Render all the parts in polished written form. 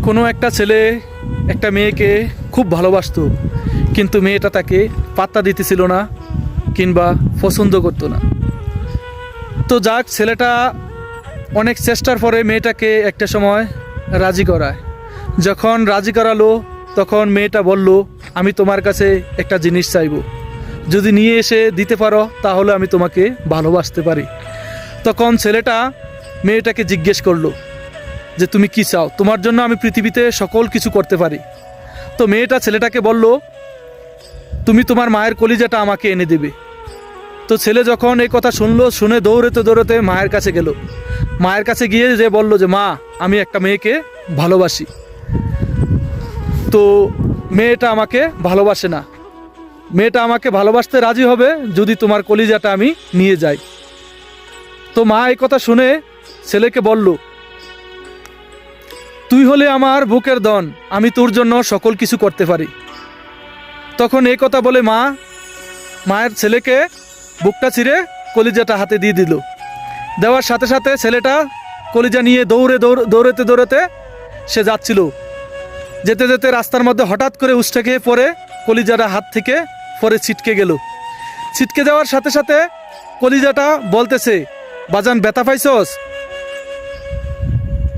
কোনো একটা ছেলে একটা মেয়েকে খুব ভালোবাসতো, কিন্তু মেয়েটা তাকে পাত্তা দিতেছিল না কিংবা পছন্দ করতো না। তো যাক, ছেলেটা অনেক চেষ্টার পরে মেয়েটাকে একটা সময় রাজি করায়। যখন রাজি করালো তখন মেয়েটা বলল, আমি তোমার কাছে একটা জিনিস চাইবো, যদি নিয়ে এসে দিতে পারো তাহলে আমি তোমাকে ভালোবাসতে পারি। তখন ছেলেটা মেয়েটাকে জিজ্ঞেস করলো যে তুমি কি চাও, তোমার জন্য আমি পৃথিবীতে সকল কিছু করতে পারি। তো মেয়েটা ছেলেটাকে বলল, তুমি তোমার মায়ের কলিজাটা আমাকে এনে দেবে। তো ছেলে যখন এই কথা শুনলো, শুনে দৌড়াতে দৌড়াতে মায়ের কাছে গেল। মায়ের কাছে গিয়ে যে বলল যে মা, আমি একটা মেয়েকে ভালোবাসি, তো মেয়েটা আমাকে ভালোবাসে না, মেয়েটা আমাকে ভালোবাসতে রাজি হবে যদি তোমার কলিজাটা আমি নিয়ে যাই। তো মা এই কথা শুনে ছেলেকে বলল, তুই হলে আমার বুকের ধন, আমি তোর জন্য সকল কিছু করতে পারি। তখন এই কথা বলে মায়ের ছেলেকে বুকটা ছিঁড়ে কলিজাটা হাতে দিয়ে দিল। দেওয়ার সাথে সাথে ছেলেটা কলিজা নিয়ে দৌড়াতে দৌড়াতে সে যাচ্ছিল। যেতে যেতে রাস্তার মধ্যে হঠাৎ করে উষ্ঠে খেয়ে পড়ে কলিজাটা হাত থেকে পরে ছিটকে গেল। ছিটকে যাওয়ার সাথে সাথে কলিজাটা বলতেছে, বাজান ব্যথা পাইছস?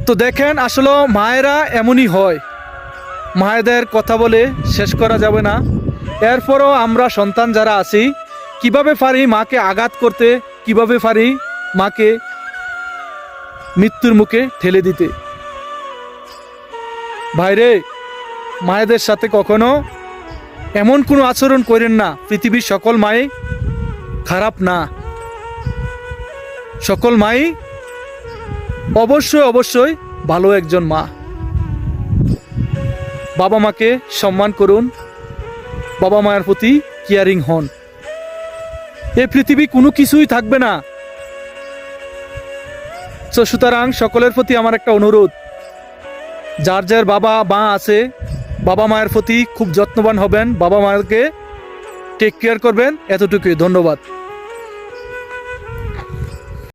তো দেখেন, আসলে মায়েরা এমনই হয়, মায়েদের কথা বলে শেষ করা যাবে না। এরপরও আমরা সন্তান যারা আছি, কিভাবে পারি মাকে আঘাত করতে, কিভাবে পারি মাকে মৃত্যুর মুখে ঠেলে দিতে। ভাইরে, মায়েদের সাথে কখনো এমন কোনো আচরণ করেন না। পৃথিবীর সকল মাই খারাপ না, সকল মাই অবশ্যই অবশ্যই ভালো একজন মা। বাবা মাকে সম্মান করুন, বাবা মায়ের প্রতি কেয়ারিং হন। এই পৃথিবী কোনো কিছুই থাকবে না। তো সুতরাং সকলের প্রতি আমার একটা অনুরোধ, যার যার বাবা মা আছে, বাবা মায়ের প্রতি খুব যত্নবান হবেন, বাবা মায়েরকে টেক কেয়ার করবেন। এতটুকুই, ধন্যবাদ।